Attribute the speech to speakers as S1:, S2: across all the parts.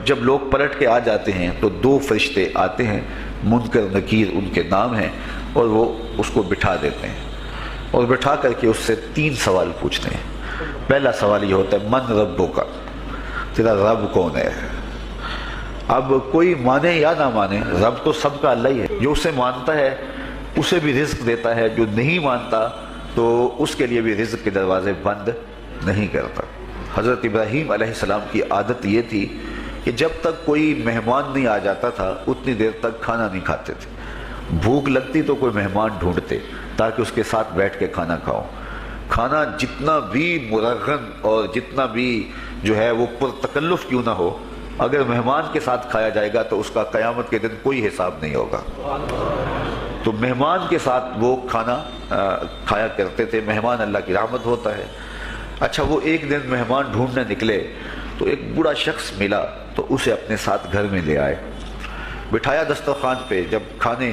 S1: جب لوگ پلٹ کے آ جاتے ہیں تو 2 فرشتے آتے ہیں، منکر نکیر ان کے نام ہیں، اور وہ اس کو بٹھا دیتے ہیں اور بٹھا کر کے اس سے 3 سوال پوچھتے ہیں۔ پہلا سوال یہ ہوتا ہے من ربک، تیرا رب کون ہے؟ اب کوئی مانے یا نہ مانے، رب تو سب کا اللہ ہی ہے، جو اسے مانتا ہے اسے بھی رزق دیتا ہے، جو نہیں مانتا تو اس کے لیے بھی رزق کے دروازے بند نہیں کرتا۔ حضرت ابراہیم علیہ السلام کی عادت یہ تھی کہ جب تک کوئی مہمان نہیں آ جاتا تھا اتنی دیر تک کھانا نہیں کھاتے تھے۔ بھوک لگتی تو کوئی مہمان ڈھونڈتے تاکہ اس کے ساتھ بیٹھ کے کھانا کھاؤ۔ کھانا جتنا بھی مرغن اور جتنا بھی جو ہے وہ پرتکلف کیوں نہ ہو، اگر مہمان کے ساتھ کھایا جائے گا تو اس کا قیامت کے دن کوئی حساب نہیں ہوگا۔ تو مہمان کے ساتھ وہ کھانا کھایا کرتے تھے۔ مہمان اللہ کی رحمت ہوتا ہے۔ اچھا، وہ ایک دن مہمان ڈھونڈنے نکلے تو ایک بوڑھا شخص ملا تو اسے اپنے ساتھ گھر میں لے آئے، بٹھایا دسترخوان پہ۔ جب کھانے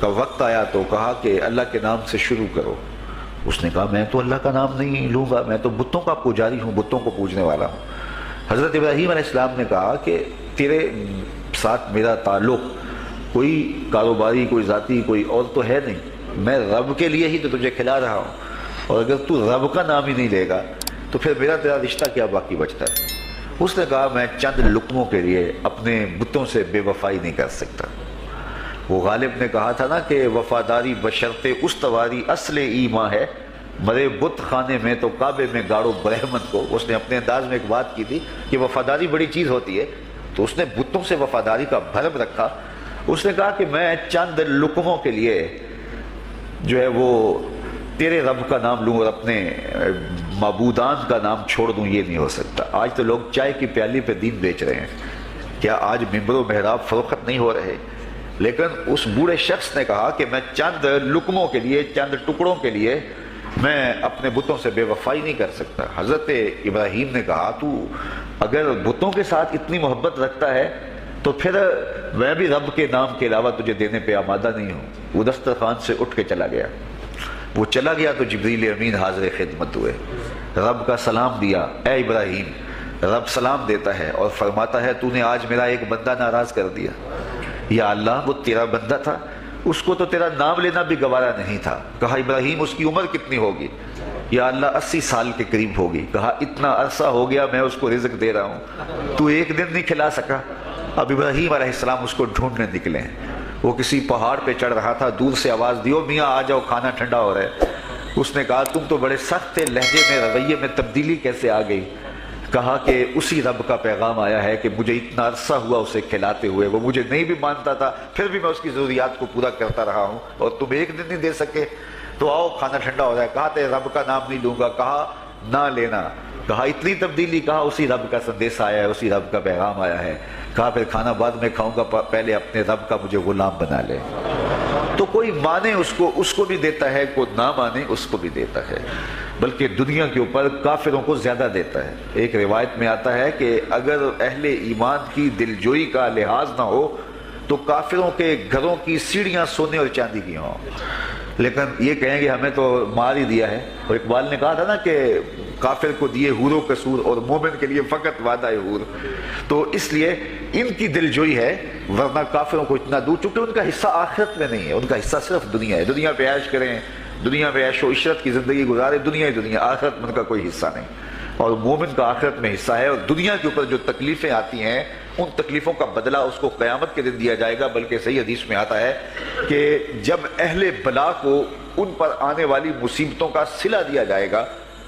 S1: کا وقت آیا تو کہا کہ اللہ کے نام سے شروع کرو۔ اس نے کہا میں تو اللہ کا نام نہیں لوں گا، میں تو بتوں کا پجاری ہوں، بتوں کو پوجنے والا ہوں۔ حضرت ابراہیم علیہ السلام نے کہا کہ تیرے ساتھ میرا تعلق کوئی کاروباری، کوئی ذاتی، کوئی اور تو ہے نہیں، میں رب کے لیے ہی تو تجھے کھلا رہا ہوں، اور اگر تو رب کا نام ہی نہیں لے گا تو پھر میرا تیرا رشتہ کیا باقی بچتا ہے؟ اس نے کہا میں چند لقموں کے لیے اپنے بتوں سے بے وفائی نہیں کر سکتا۔ وہ غالب نے کہا تھا نا کہ وفاداری بشرط استواری اصل ایمان ہے، مرے بت خانے میں تو کعبے میں گاڑو برہمن کو۔ اس نے اپنے انداز میں ایک بات کی تھی کہ وفاداری بڑی چیز ہوتی ہے، تو اس نے بتوں سے وفاداری کا بھرم رکھا۔ اس نے کہا کہ میں چند لقموں کے لیے جو ہے وہ تیرے رب کا نام لوں اور اپنے معبودان کا نام چھوڑ دوں، یہ نہیں ہو سکتا۔ آج تو لوگ چائے کی پیالی پہ دین بیچ رہے ہیں، کیا آج ممبر و محراب فروخت نہیں ہو رہے؟ لیکن اس بوڑھے شخص نے کہا کہ میں چند لقموں کے لیے، چند ٹکڑوں کے لیے میں اپنے بتوں سے بے وفائی نہیں کر سکتا۔ حضرت ابراہیم نے کہا تو اگر بتوں کے ساتھ اتنی محبت رکھتا ہے تو پھر میں بھی رب کے نام کے علاوہ تجھے دینے پہ آمادہ نہیں ہوں۔ وہ دسترخوان سے اٹھ کے چلا گیا۔ وہ چلا گیا تو جبریل امین حاضر خدمت ہوئے، رب کا سلام دیا، اے ابراہیم۔ رب سلام دیتا ہے اور فرماتا ہے تو نے آج میرا ایک بندہ ناراض کر دیا۔ یا اللہ، وہ تیرا بندہ تھا، اس کو تو تیرا نام لینا بھی گوارا نہیں تھا۔ کہا ابراہیم اس کی عمر کتنی ہوگی؟ یا اللہ 80 سال کے قریب ہوگی۔ کہا اتنا عرصہ ہو گیا میں اس کو رزق دے رہا ہوں، تو ایک دن نہیں کھلا سکا؟ اب ابراہیم علیہ السلام اس کو ڈھونڈنے نکلے ہیں۔ وہ کسی پہاڑ پہ چڑھ رہا تھا، دور سے آواز دی، او میاں آ جاؤ کھانا ٹھنڈا ہو رہا ہے۔ اس نے کہا تم تو بڑے سخت تھے، لہجے میں رویے میں تبدیلی کیسے آ گئی؟ کہا کہ اسی رب کا پیغام آیا ہے کہ مجھے اتنا عرصہ ہوا اسے کھلاتے ہوئے، وہ مجھے نہیں بھی مانتا تھا پھر بھی میں اس کی ضروریات کو پورا کرتا رہا ہوں، اور تم ایک دن نہیں دے سکے؟ تو آؤ کھانا ٹھنڈا ہو رہا ہے۔ کہا تے رب کا نام نہیں لوں گا، کہا نہ لینا۔ کہا اتنی تبدیلی؟ کہا اسی رب کا سندیش آیا ہے، اسی رب کا پیغام آیا ہے۔ کہا پھر کھانا بعد میں کھاؤں گا، پہلے اپنے رب کا مجھے غلام بنا لے۔ تو کوئی مانے اس کو بھی دیتا ہے، کوئی نہ مانے اس کو بھی دیتا ہے، بلکہ دنیا کے اوپر کافروں کو زیادہ دیتا ہے۔ ایک روایت میں آتا ہے کہ اگر اہل ایمان کی دلجوئی کا لحاظ نہ ہو تو کافروں کے گھروں کی سیڑھیاں سونے اور چاندی کی ہوں، لیکن یہ کہیں گے ہمیں تو مار ہی دیا ہے۔ اور اقبال نے کہا تھا نا کہ کافر کو دیے حور و قصور اور مومن کے لیے فقط وعدہ حور۔ تو اس لیے ان کی دلجوئی ہے، ورنہ کافروں کو اتنا دور، چونکہ ان کا حصہ آخرت میں نہیں ہے، ان کا حصہ صرف دنیا ہے۔ دنیا پہ عیش کریں، دنیا میں عیش و عشرت کی زندگی گزارے، دنیا ہی دنیا، آخرت میں ان کا کوئی حصہ نہیں۔ اور مومن کا آخرت میں حصہ ہے، اور دنیا کے اوپر جو تکلیفیں آتی ہیں ان تکلیفوں کا بدلہ اس کو قیامت کے دن دیا جائے گا۔ بلکہ صحیح حدیث میں آتا ہے کہ جب اہل بلا کو ان پر آنے والی مصیبتوں کا صلہ دیا جائے گا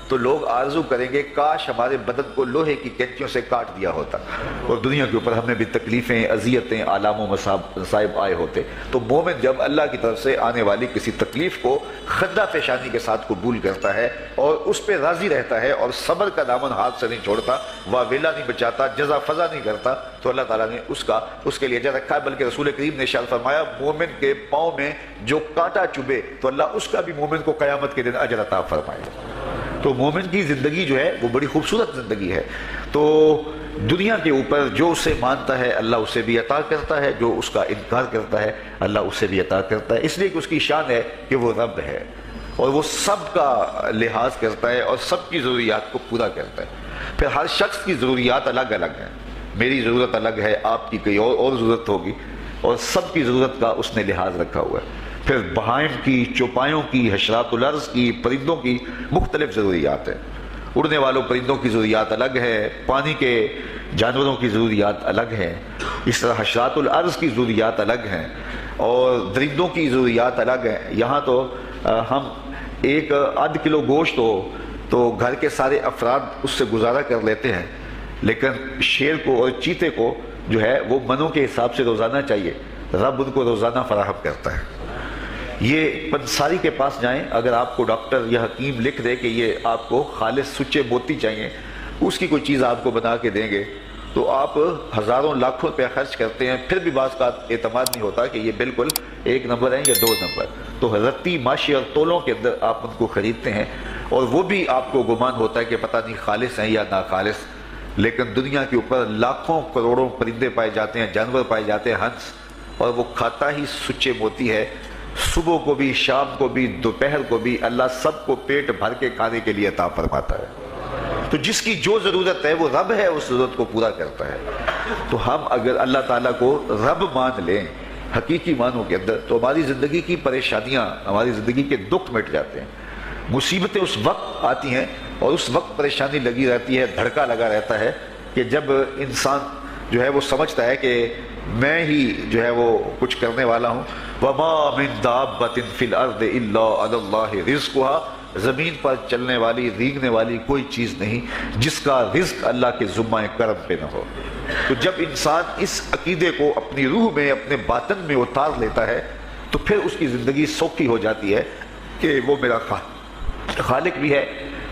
S1: تو لوگ آرزو کریں گے کاش ہمارے بدن کو لوہے کی کینچیوں سے کاٹ دیا ہوتا، اور دنیا کے اوپر ہمیں بھی تکلیفیں، اذیتیں، آلام و مصائب آئے ہوتے۔ تو مومن جب اللہ کی طرف سے آنے والی کسی تکلیف کو خندہ پیشانی کے ساتھ قبول کرتا ہے اور اس پہ راضی رہتا ہے اور صبر کا دامن ہاتھ سے نہیں چھوڑتا، واویلا نہیں بچاتا، جزا فضا نہیں کرتا، تو اللہ تعالیٰ نے اس کے لیے اجر رکھا ہے۔ بلکہ رسول کریم نے ارشاد فرمایا مومن کے پاؤں میں جو کانٹا چبھے تو اللہ اس کا بھی مومن کو قیامت کے دن اجر عطا فرمائے۔ تو مومن کی زندگی جو ہے وہ بڑی خوبصورت زندگی ہے۔ تو دنیا کے اوپر جو اسے مانتا ہے اللہ اسے بھی عطا کرتا ہے، جو اس کا انکار کرتا ہے اللہ اسے بھی عطا کرتا ہے، اس لیے کہ اس کی شان ہے کہ وہ رب ہے اور وہ سب کا لحاظ کرتا ہے اور سب کی ضروریات کو پورا کرتا ہے۔ پھر ہر شخص کی ضروریات الگ الگ ہیں، میری ضرورت الگ ہے، آپ کی کوئی اور ضرورت ہوگی، اور سب کی ضرورت کا اس نے لحاظ رکھا ہوا ہے۔ پھر بہائم کی، چوپایوں کی، حشرات الارض کی، پرندوں کی مختلف ضروریات ہیں۔ اڑنے والوں پرندوں کی ضروریات الگ ہے، پانی کے جانوروں کی ضروریات الگ ہیں، اس طرح حشرات الارض کی ضروریات الگ ہیں، اور درندوں کی ضروریات الگ ہیں۔ یہاں تو ہم ایک آدھ کلو گوشت ہو تو گھر کے سارے افراد اس سے گزارا کر لیتے ہیں، لیکن شیر کو اور چیتے کو جو ہے وہ منوں کے حساب سے روزانہ چاہیے، رب ان کو روزانہ فراہم کرتا ہے۔ یہ پنساری کے پاس جائیں، اگر آپ کو ڈاکٹر یا حکیم لکھ دے کہ یہ آپ کو خالص سچے موتی چاہیے، اس کی کوئی چیز آپ کو بنا کے دیں گے تو آپ ہزاروں لاکھوں روپیہ خرچ کرتے ہیں، پھر بھی بعض کا اعتماد نہیں ہوتا کہ یہ بالکل 1 نمبر ہے یا 2 نمبر۔ تو رتی ماشی اور تولوں کے اندر آپ ان کو خریدتے ہیں، اور وہ بھی آپ کو گمان ہوتا ہے کہ پتہ نہیں خالص ہیں یا ناخالص، لیکن دنیا کے اوپر لاکھوں کروڑوں پرندے پائے جاتے ہیں، جانور پائے جاتے ہیں، ہنس، اور وہ کھاتا ہی سچے موتی ہے۔ صبح کو بھی، شام کو بھی، دوپہر کو بھی اللہ سب کو پیٹ بھر کے کھانے کے لیے عطا فرماتا ہے۔ تو جس کی جو ضرورت ہے وہ رب ہے، اس ضرورت کو پورا کرتا ہے۔ تو ہم اگر اللہ تعالیٰ کو رب مان لیں حقیقی معنوں کے اندر، تو ہماری زندگی کی پریشانیاں، ہماری زندگی کے دکھ مٹ جاتے ہیں۔ مصیبتیں اس وقت آتی ہیں اور اس وقت پریشانی لگی رہتی ہے، دھڑکا لگا رہتا ہے کہ جب انسان جو ہے وہ سمجھتا ہے کہ میں ہی جو ہے وہ کچھ کرنے والا ہوں۔ وَمَا مِن دَابَّةٍ فِي الْأَرْضِ إِلَّا عَلَى اللَّهِ رِزْقُهَا، زمین پر چلنے والی، ریگنے والی کوئی چیز نہیں جس کا رزق اللہ کے ذمہ کرم پہ نہ ہو۔ تو جب انسان اس عقیدے کو اپنی روح میں، اپنے باطن میں اتار لیتا ہے، تو پھر اس کی زندگی سوکھی ہو جاتی ہے کہ وہ میرا خالق بھی ہے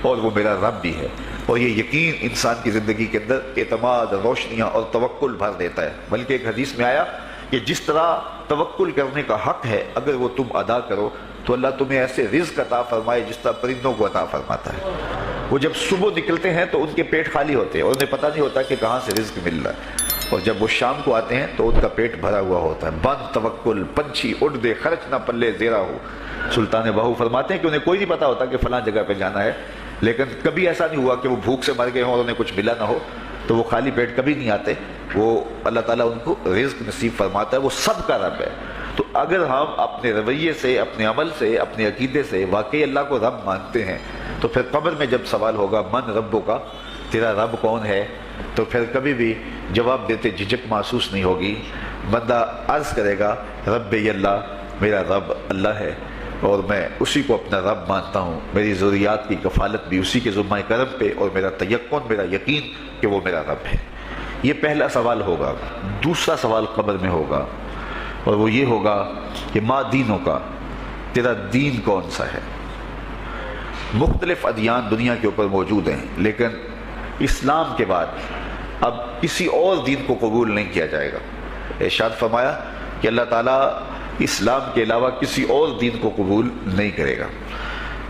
S1: اور وہ میرا رب بھی ہے، اور یہ یقین انسان کی زندگی کے اندر اعتماد، روشنیاں اور توکل بھر دیتا ہے۔ بلکہ ایک حدیث میں آیا کہ جس طرح توکل کرنے کا حق ہے اگر وہ تم ادا کرو تو اللہ تمہیں ایسے رزق عطا فرمائے جس طرح پرندوں کو عطا فرماتا ہے۔ وہ جب صبح نکلتے ہیں تو ان کے پیٹ خالی ہوتے ہیں اور انہیں پتہ نہیں ہوتا کہ کہاں سے رزق مل رہا ہے، اور جب وہ شام کو آتے ہیں تو ان کا پیٹ بھرا ہوا ہوتا ہے۔ بند توکل، پنچھی اڑ دے، خرچ نہ پلے زیرہ ہو۔ سلطان بہو فرماتے ہیں کہ انہیں کوئی نہیں پتا ہوتا کہ فلاں جگہ پہ جانا ہے، لیکن کبھی ایسا نہیں ہوا کہ وہ بھوک سے مر گئے ہوں اور انہیں کچھ ملا نہ ہو، تو وہ خالی پیٹ کبھی نہیں آتے۔ وہ اللہ تعالیٰ ان کو رزق نصیب فرماتا ہے، وہ سب کا رب ہے۔ تو اگر ہم اپنے رویے سے، اپنے عمل سے، اپنے عقیدے سے واقعی اللہ کو رب مانتے ہیں، تو پھر قبر میں جب سوال ہوگا من ربو کا، تیرا رب کون ہے، تو پھر کبھی بھی جواب دیتے جھجک محسوس نہیں ہوگی۔ بندہ عرض کرے گا رب اللہ، میرا رب اللہ ہے اور میں اسی کو اپنا رب مانتا ہوں، میری ضروریات کی کفالت بھی اسی کے ذمہ کرم پہ، اور میرا تیقن، میرا یقین کہ وہ میرا رب ہے۔ یہ پہلا سوال ہوگا۔ دوسرا سوال قبر میں ہوگا، اور وہ یہ ہوگا کہ ما دینوں کا، تیرا دین کون سا ہے۔ مختلف ادیان دنیا کے اوپر موجود ہیں، لیکن اسلام کے بعد اب کسی اور دین کو قبول نہیں کیا جائے گا۔ ارشاد فرمایا کہ اللہ تعالیٰ اسلام کے علاوہ کسی اور دین کو قبول نہیں کرے گا۔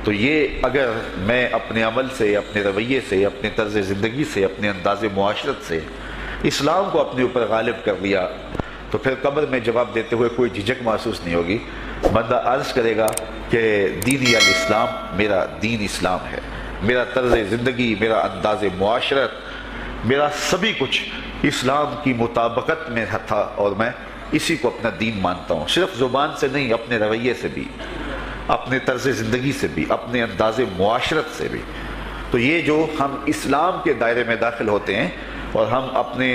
S1: تو یہ اگر میں اپنے عمل سے، اپنے رویے سے، اپنے طرز زندگی سے، اپنے انداز معاشرت سے اسلام کو اپنے اوپر غالب کر لیا تو پھر قبر میں جواب دیتے ہوئے کوئی جھجک محسوس نہیں ہوگی۔ بندہ عرض کرے گا کہ دینی الاسلام، میرا دین اسلام ہے، میرا طرز زندگی، میرا انداز معاشرت، میرا سبھی کچھ اسلام کی مطابقت میں تھا، اور میں اسی کو اپنا دین مانتا ہوں، صرف زبان سے نہیں، اپنے رویے سے بھی، اپنے طرز زندگی سے بھی، اپنے انداز معاشرت سے بھی۔ تو یہ جو ہم اسلام کے دائرے میں داخل ہوتے ہیں اور ہم اپنے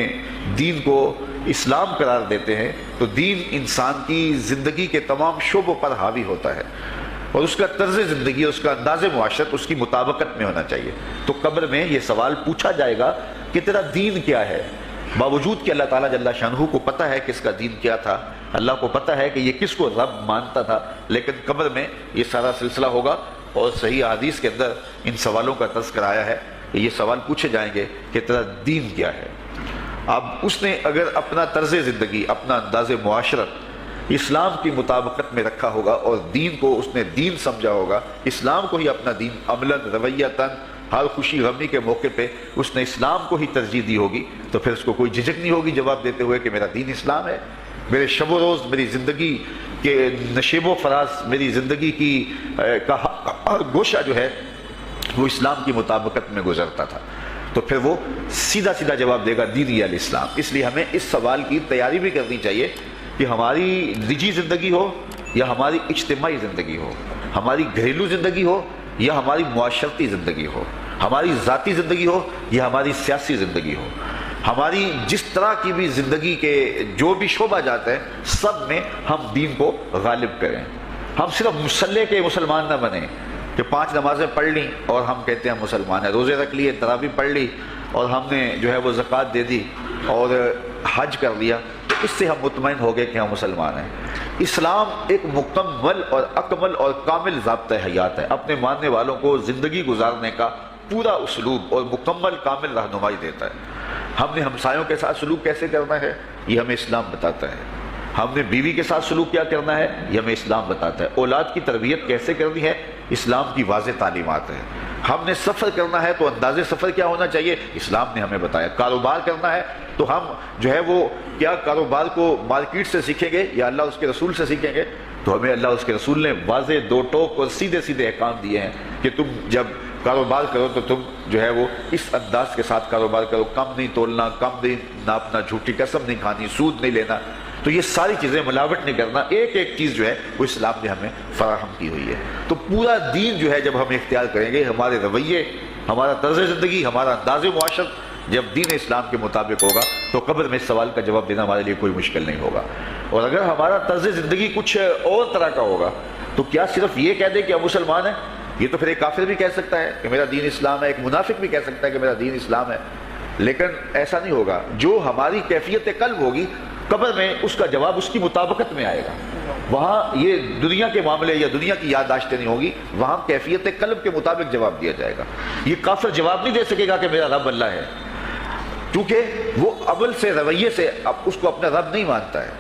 S1: دین کو اسلام قرار دیتے ہیں، تو دین انسان کی زندگی کے تمام شعبوں پر حاوی ہوتا ہے، اور اس کا طرز زندگی، اس کا انداز معاشرت اس کی مطابقت میں ہونا چاہیے۔ تو قبر میں یہ سوال پوچھا جائے گا کہ تیرا دین کیا ہے، باوجود کہ اللہ تعالیٰ جل شانہ کو پتہ ہے کہ اس کا دین کیا تھا، اللہ کو پتہ ہے کہ یہ کس کو رب مانتا تھا، لیکن قبر میں یہ سارا سلسلہ ہوگا، اور صحیح حدیث کے اندر ان سوالوں کا تذکر آیا ہے کہ یہ سوال پوچھے جائیں گے کہ تیرا دین کیا ہے۔ اب اس نے اگر اپنا طرز زندگی، اپنا انداز معاشرت اسلام کی مطابقت میں رکھا ہوگا، اور دین کو اس نے دین سمجھا ہوگا، اسلام کو ہی اپنا دین، عملاً، رویتاً، ہر خوشی غمی کے موقع پہ اس نے اسلام کو ہی ترجیح دی ہوگی، تو پھر اس کو کوئی جھجک نہیں ہوگی جواب دیتے ہوئے کہ میرا دین اسلام ہے، میرے شب و روز، میری زندگی کے نشیب و فراز، میری زندگی کی ہر گوشہ جو ہے وہ اسلام کی مطابقت میں گزرتا تھا۔ تو پھر وہ سیدھا سیدھا جواب دے گا دینی الاسلام۔ اس لیے ہمیں اس سوال کی تیاری بھی کرنی چاہیے کہ ہماری نجی زندگی ہو یا ہماری اجتماعی زندگی ہو، ہماری گھریلو زندگی ہو یا ہماری معاشرتی زندگی ہو، ہماری ذاتی زندگی ہو یا ہماری سیاسی زندگی ہو، ہماری جس طرح کی بھی زندگی کے جو بھی شعبہ جاتے ہیں، سب میں ہم دین کو غالب کریں۔ ہم صرف مسلح کے مسلمان نہ بنیں کہ 5 نمازیں پڑھ لیں اور ہم کہتے ہیں مسلمان ہیں، روزے رکھ لیے، تراویح پڑھ لی اور ہم نے جو ہے وہ زکوٰۃ دے دی اور حج کر لیا، تو اس سے ہم مطمئن ہو گئے کہ ہم مسلمان ہیں۔ اسلام ایک مکمل اور اکمل اور کامل ضابطہ حیات ہے، اپنے ماننے والوں کو زندگی گزارنے کا پورا اسلوب اور مکمل کامل رہنمائی دیتا ہے۔ ہم نے ہمسایوں کے ساتھ سلوک کیسے کرنا ہے یہ ہمیں اسلام بتاتا ہے، ہم نے بیوی کے ساتھ سلوک کیا کرنا ہے یہ ہمیں اسلام بتاتا ہے، اولاد کی تربیت کیسے کرنی ہے اسلام کی واضح تعلیمات ہیں، ہم نے سفر کرنا ہے تو انداز سفر کیا ہونا چاہیے اسلام نے ہمیں بتایا، کاروبار کرنا ہے تو ہم جو ہے وہ کیا کاروبار کو مارکیٹ سے سیکھیں گے یا اللہ اس کے رسول سے سیکھیں گے، تو ہمیں اللہ اس کے رسول نے واضح 2 ٹوک اور سیدھے سیدھے احکام دیے ہیں کہ تم جب کاروبار کرو تو تم جو ہے وہ اس انداز کے ساتھ کاروبار کرو، کم نہیں تولنا، کم نہیں ناپنا، جھوٹی قسم نہیں کھانی، سود نہیں لینا، تو یہ ساری چیزیں ملاوٹ نہیں کرنا، ایک ایک چیز جو ہے وہ اسلام نے ہمیں فراہم کی ہوئی ہے۔ تو پورا دین جو ہے جب ہم اختیار کریں گے، ہمارے رویے، ہمارا طرز زندگی، ہمارا انداز معاشرت جب دین اسلام کے مطابق ہوگا تو قبر میں اس سوال کا جواب دینا ہمارے لیے کوئی مشکل نہیں ہوگا۔ اور اگر ہمارا طرز زندگی کچھ اور طرح کا ہوگا تو کیا صرف یہ کہہ دے کہ ہم مسلمان ہیں؟ یہ تو پھر ایک کافر بھی کہہ سکتا ہے کہ میرا دین اسلام ہے، ایک منافق بھی کہہ سکتا ہے کہ میرا دین اسلام ہے، لیکن ایسا نہیں ہوگا۔ جو ہماری کیفیت قلب ہوگی قبر میں اس کا جواب اس کی مطابقت میں آئے گا، وہاں یہ دنیا کے معاملے یا دنیا کی یادداشتیں نہیں ہوگی، وہاں کیفیت قلب کے مطابق جواب دیا جائے گا۔ یہ کافر جواب نہیں دے سکے گا کہ میرا رب اللہ ہے، کیونکہ وہ عمل سے رویے سے اس کو اپنا رب نہیں مانتا ہے،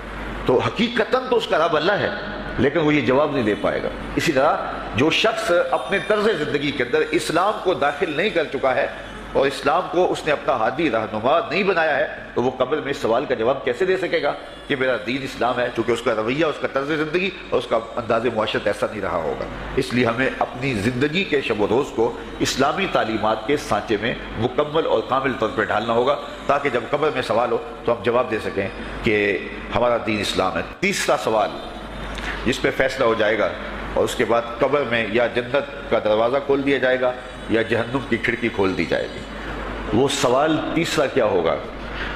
S1: تو حقیقتاً تو اس کا رب اللہ ہے لیکن وہ یہ جواب نہیں دے پائے گا۔ اسی طرح جو شخص اپنے طرز زندگی کے اندر اسلام کو داخل نہیں کر چکا ہے اور اسلام کو اس نے اپنا ہادی رہنما نہیں بنایا ہے تو وہ قبر میں اس سوال کا جواب کیسے دے سکے گا کہ میرا دین اسلام ہے، چونکہ اس کا رویہ، اس کا طرز زندگی اور اس کا انداز معاشرت ایسا نہیں رہا ہوگا۔ اس لیے ہمیں اپنی زندگی کے شب و روز کو اسلامی تعلیمات کے سانچے میں مکمل اور کامل طور پر ڈھالنا ہوگا تاکہ جب قبر میں سوال ہو تو ہم جواب دے سکیں کہ ہمارا دین اسلام ہے۔ تیسرا سوال جس پہ فیصلہ ہو جائے گا اور اس کے بعد قبر میں یا جنت کا دروازہ کھول دیا جائے گا یا جہنم کی کھڑکی کھول دی جائے گی، وہ سوال تیسرا کیا ہوگا؟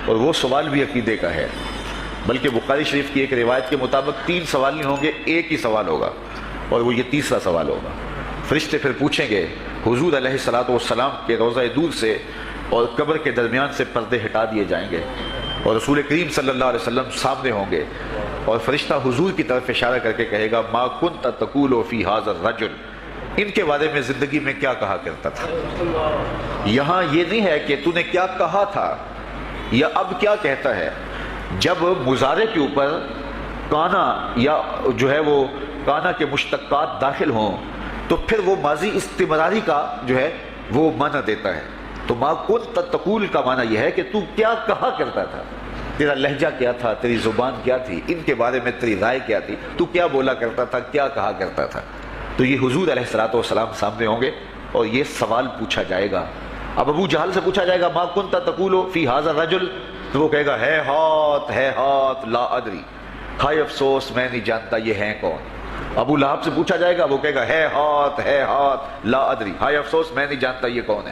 S1: اور وہ سوال بھی عقیدے کا ہے، بلکہ بخاری شریف کی ایک روایت کے مطابق 3 سوال نہیں ہوں گے، ایک ہی سوال ہوگا اور وہ یہ تیسرا سوال ہوگا۔ فرشتے پھر پوچھیں گے حضور علیہ الصلوۃ والسلام کے روضہ دور سے اور قبر کے درمیان سے پردے ہٹا دیے جائیں گے اور رسول کریم صلی اللہ علیہ وسلم سامنے ہوں گے اور فرشتہ حضور کی طرف اشارہ کر کے کہے گا ما کنت تقول فی ھذا الرجل، ان کے بارے میں زندگی میں کیا کہا کرتا تھا۔ یہاں یہ نہیں ہے کہ تو نے کیا کہا تھا یا اب کیا کہتا ہے، جب مضارع کے اوپر کانا یا جو ہے وہ کانا کے مشتقات داخل ہوں تو پھر وہ ماضی استمراری کا جو ہے وہ معنی دیتا ہے۔ تو ما کنت تقول کا معنی یہ ہے کہ تو کیا کہا کرتا تھا، تیرا لہجہ کیا تھا، تیری زبان کیا تھی، ان کے بارے میں تیری رائے کیا تھی، تو کیا بولا کرتا تھا، کیا کہا کرتا تھا۔ تو یہ حضور علیہ الصلوۃ والسلام سامنے ہوں گے اور یہ سوال پوچھا جائے گا۔ اب ابو جہل سے پوچھا جائے گا ما کنت تقول فی ھذا الرجل، تو وہ کہے گا ہے ہاتھ لا ادری، ہائے افسوس میں نہیں جانتا یہ ہیں کون۔ ابو لہب سے پوچھا جائے گا، وہ کہے گا ہے ہاتھ لا ادری، ہائے افسوس میں نہیں جانتا یہ کون ہے۔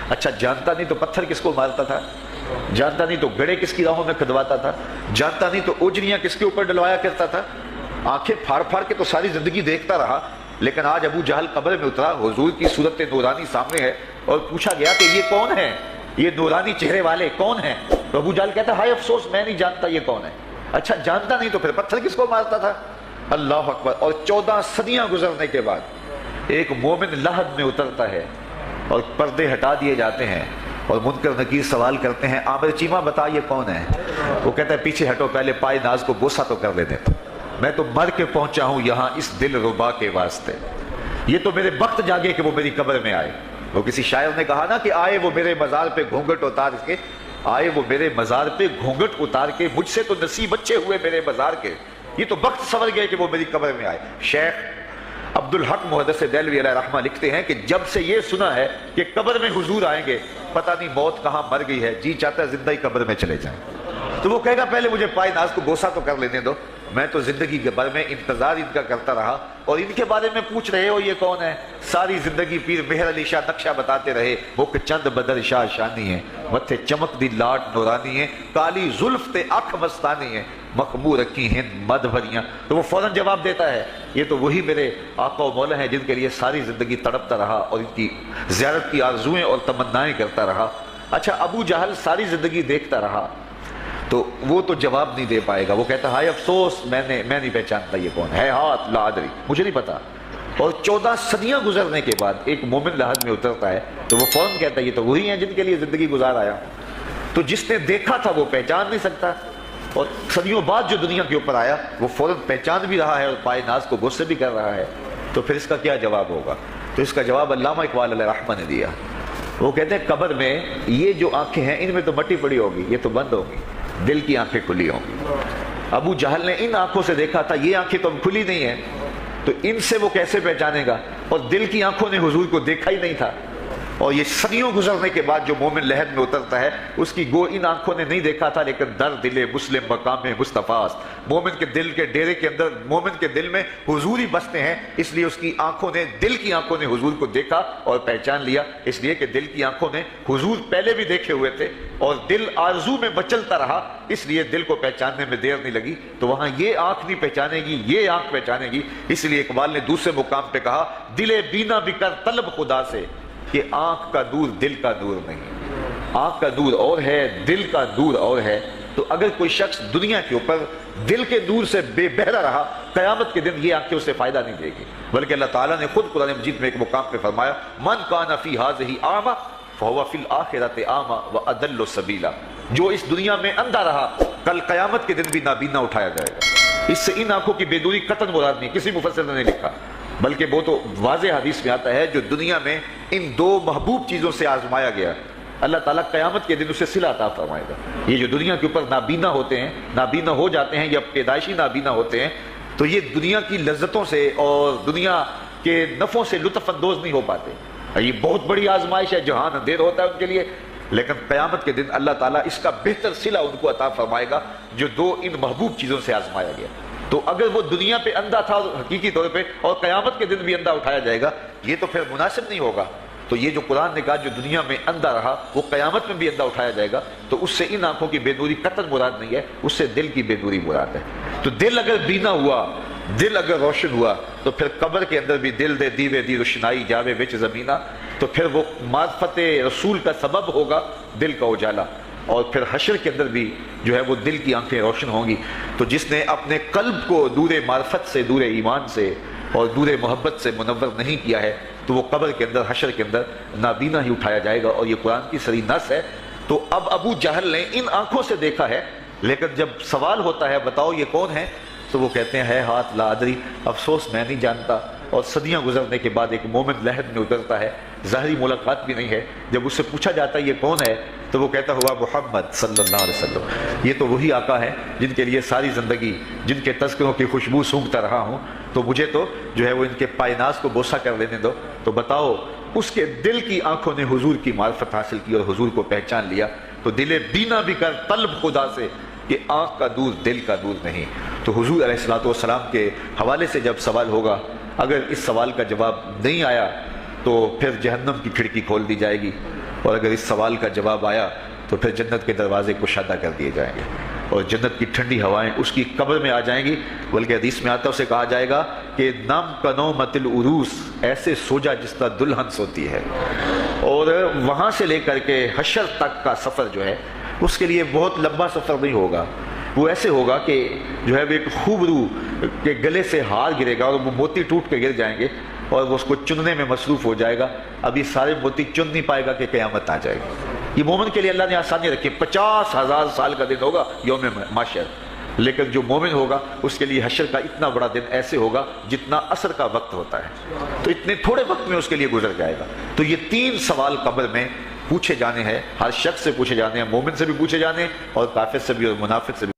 S1: اچھا جانتا نہیں تو پتھر کس کو مارتا تھا، جانتا نہیں تو گڑھے کس کی راہوں میں کھدواتا تھا، جانتا نہیں تو اوجریاں کس کے اوپر ڈلوایا کرتا تھا، آنکھیں پھاڑ پھاڑ کے تو ساری زندگی دیکھتا رہا، لیکن آج ابو جہل قبر میں اترا، حضور کی صورت نورانی سامنے ہے اور پوچھا گیا کہ یہ کون ہے، یہ نورانی چہرے والے کون ہیں، تو ابو جہل کہتا ہے ہائے افسوس میں نہیں جانتا یہ کون ہے۔ اچھا جانتا نہیں تو پھر پتھر کس کو مارتا تھا، اللہ اکبر۔ اور 14 صدیاں گزرنے کے بعد ایک مومن لحد میں اترتا ہے اور پردے ہٹا دیے جاتے ہیں اور منکر نکیر سوال کرتے ہیں عامر چیمہ بتا یہ کون ہے، وہ کہتا ہے پیچھے ہٹو، پہلے پائے ناز کو بوسہ تو کر لینے دو، میں تو مر کے پہنچا ہوں یہاں اس دل ربا کے واسطے، یہ تو میرے وقت جاگے کہ وہ میری قبر میں آئے۔ وہ کسی شاعر نے کہا نا کہ آئے وہ میرے مزار پہ گھونگھٹ اتار کے، آئے وہ میرے مزار پہ گھونگھٹ اتار کے، مجھ سے تو نصیب اچھے ہوئے میرے مزار کے، یہ تو وقت سنور گئے کہ وہ میری قبر میں آئے۔ شیخ عبدالحق محدث دہلوی علیہ رحمہ لکھتے ہیں کہ جب سے یہ سنا ہے کہ قبر میں حضور آئیں گے پتہ نہیں موت کہاں مر گئی ہے، جی چاہتا ہے زندہ ہی قبر میں چلے جائیں۔ تو وہ کہے گا پہلے مجھے پائے ناز کو بوسہ تو کر لینے دو، میں تو زندگی کے بھر میں انتظار ان کا کرتا رہا، اور ان کے بارے میں پوچھ رہے ہو یہ کون ہے؟ ساری زندگی پیر مہر علی شاہ نقشہ بتاتے رہے، وہ کہ چند بدر شاہ شانی ہے، متھے چمک دی لاٹ نورانی ہے، کالی زلف تے اکھ مستانی ہے، مخمور رکھی ہند مد بھریاں۔ تو وہ فوراً جواب دیتا ہے یہ تو وہی میرے آقا و مولا ہیں جن کے لیے ساری زندگی تڑپتا رہا اور ان کی زیارت کی آرزوئیں اور تمنائیں کرتا رہا۔ اچھا ابو جہل ساری زندگی دیکھتا رہا تو وہ تو جواب نہیں دے پائے گا، وہ کہتا ہائے افسوس میں نہیں پہچانتا یہ کون ہے، ہاتھ لا ادری، مجھے نہیں پتا۔ اور 14 صدیاں گزرنے کے بعد ایک مومن لحد میں اترتا ہے تو وہ فوراً کہتا ہے یہ تو وہی ہیں جن کے لیے زندگی گزار آیا ہوں۔ تو جس نے دیکھا تھا وہ پہچان نہیں سکتا، اور صدیوں بعد جو دنیا کے اوپر آیا وہ فوراً پہچان بھی رہا ہے اور پائے ناز کو غصے بھی کر رہا ہے، تو پھر اس کا کیا جواب ہوگا؟ تو اس کا جواب علامہ اقبال علیہ رحمہ نے دیا۔ وہ کہتے ہیں قبر میں یہ جو آنکھیں ہیں ان میں تو مٹی پڑی ہوگی، یہ تو بند ہوگی، دل کی آنکھیں کھلی ہوں گی۔ ابو جہل نے ان آنکھوں سے دیکھا تھا، یہ آنکھیں تو کھلی نہیں ہیں، تو ان سے وہ کیسے پہچانے گا؟ اور دل کی آنکھوں نے حضور کو دیکھا ہی نہیں تھا، اور یہ صدیوں گزرنے کے بعد جو مومن لحد میں اترتا ہے اس کی گو ان آنکھوں نے نہیں دیکھا تھا، لیکن در دل مسلم مقام مصطفیٰ، مومن کے دل کے ڈیرے کے اندر مومن کے دل میں حضور ہی بستے ہیں، اس لیے اس کی آنکھوں نے، دل کی آنکھوں نے حضور کو دیکھا اور پہچان لیا، اس لیے کہ دل کی آنکھوں نے حضور پہلے بھی دیکھے ہوئے تھے اور دل آرزو میں مچلتا رہا، اس لیے دل کو پہچاننے میں دیر نہیں لگی۔ تو وہاں یہ آنکھ نہیں پہچانے گی، یہ آنکھ پہچانے گی، اس لیے اقبال نے دوسرے مقام پہ کہا دل بینا بھی کر طلب خدا سے، کہ آنکھ کا دور دل کا دور نہیں، آنکھ کا دور اور ہے دل کا دور اور ہے۔ تو اگر کوئی شخص دنیا کے اوپر دل کے دور سے بے بہرا رہا، قیامت کے دن یہ آنکھیں اسے فائدہ نہیں دے گی، بلکہ اللہ تعالیٰ نے خود قرآن مجید میں ایک مقام پہ فرمایا من کان فی ہذہ اعمی فہو فی الآخرۃ اعمی واضل سبیلا، جو اس دنیا میں اندھا رہا کل قیامت کے دن بھی نابینا اٹھایا جائے گا۔ اس سے ان آنکھوں کی بے دوری قطعاً مراد نہیں، کسی مفسر نے نہیں لکھا، بلکہ وہ تو واضح حدیث میں آتا ہے جو دنیا میں ان دو محبوب چیزوں سے آزمایا گیا، اللہ تعالیٰ قیامت کے دن اسے صلہ عطا فرمائے گا۔ یہ جو دنیا کے اوپر نابینا ہوتے ہیں، نابینا ہو جاتے ہیں یا پیدائشی نابینا ہوتے ہیں، تو یہ دنیا کی لذتوں سے اور دنیا کے نفعوں سے لطف اندوز نہیں ہو پاتے، یہ بہت بڑی آزمائش ہے، جہان اندھیر ہوتا ہے ان کے لیے، لیکن قیامت کے دن اللہ تعالیٰ اس کا بہتر صلہ ان کو عطا فرمائے گا جو دو ان محبوب چیزوں سے آزمایا گیا۔ تو اگر وہ دنیا پہ اندھا تھا حقیقی طور پہ اور قیامت کے دن بھی اندھا اٹھایا جائے گا، یہ تو پھر مناسب نہیں ہوگا۔ تو یہ جو قرآن نے کہا جو دنیا میں اندھا رہا وہ قیامت میں بھی اندھا اٹھایا جائے گا، تو اس سے ان آنکھوں کی بے نوری قطعاً مراد نہیں ہے، اس سے دل کی بے نوری مراد ہے۔ تو دل اگر بینا ہوا، دل اگر روشن ہوا، تو پھر قبر کے اندر بھی دل دے دیوے دی روشنائی جاوے وچ زمینہ، تو پھر وہ معرفت رسول کا سبب ہوگا دل کا اجالا، اور پھر حشر کے اندر بھی جو ہے وہ دل کی آنکھیں روشن ہوں گی۔ تو جس نے اپنے قلب کو دور معرفت سے، دور ایمان سے اور دور محبت سے منور نہیں کیا ہے، تو وہ قبر کے اندر، حشر کے اندر نابینا ہی اٹھایا جائے گا، اور یہ قرآن کی صریح نص ہے۔ تو اب ابو جہل نے ان آنکھوں سے دیکھا ہے، لیکن جب سوال ہوتا ہے بتاؤ یہ کون ہے، تو وہ کہتے ہیں ہے ہاتھ لا ادری، افسوس میں نہیں جانتا۔ اور صدیاں گزرنے کے بعد ایک مومن لحد میں اترتا ہے، ظاہری ملاقات بھی نہیں ہے، جب اس سے پوچھا جاتا ہے یہ کون ہے، تو وہ کہتا ہوا محمد صلی اللہ علیہ وسلم، یہ تو وہی آقا ہے جن کے لیے ساری زندگی، جن کے تذکروں کی خوشبو سونگھتا رہا ہوں، تو مجھے تو جو ہے وہ ان کے پائے ناز کو بوسہ کر لینے دو۔ تو بتاؤ اس کے دل کی آنکھوں نے حضور کی معرفت حاصل کی اور حضور کو پہچان لیا، تو دل بینا بھی کر طلب خدا سے، کہ آنکھ کا دور دل کا دور نہیں۔ تو حضور علیہ الصلوۃ والسلام کے حوالے سے جب سوال ہوگا، اگر اس سوال کا جواب نہیں آیا تو پھر جہنم کی کھڑکی کھول دی جائے گی، اور اگر اس سوال کا جواب آیا تو پھر جنت کے دروازے کشادہ کر دیے جائیں گے، اور جنت کی ٹھنڈی ہوائیں اس کی قبر میں آ جائیں گی، بلکہ حدیث میں آتا ہے اسے کہا جائے گا کہ نم کنومت العروس، ایسے سو جا جس طرح دلہن سوتی ہے۔ اور وہاں سے لے کر کے حشر تک کا سفر جو ہے اس کے لیے بہت لمبا سفر نہیں ہوگا، وہ ایسے ہوگا کہ جو ہے وہ ایک خوبرو کے گلے سے ہار گرے گا اور وہ موتی ٹوٹ کے گر جائیں گے، اور وہ اس کو چننے میں مصروف ہو جائے گا، اب یہ سارے موتی چن نہیں پائے گا کہ قیامت آ جائے گی۔ یہ مومن کے لیے اللہ نے آسانی رکھی، 50,000 سال کا دن ہوگا یوم محشر، لیکن جو مومن ہوگا اس کے لیے حشر کا اتنا بڑا دن ایسے ہوگا جتنا عصر کا وقت ہوتا ہے، تو اتنے تھوڑے وقت میں اس کے لیے گزر جائے گا۔ تو یہ 3 سوال قبر میں پوچھے جانے ہیں، ہر شخص سے پوچھے جانے ہیں، مومن سے بھی پوچھے جانے ہیں اور کافر سے بھی اور منافق سے بھی۔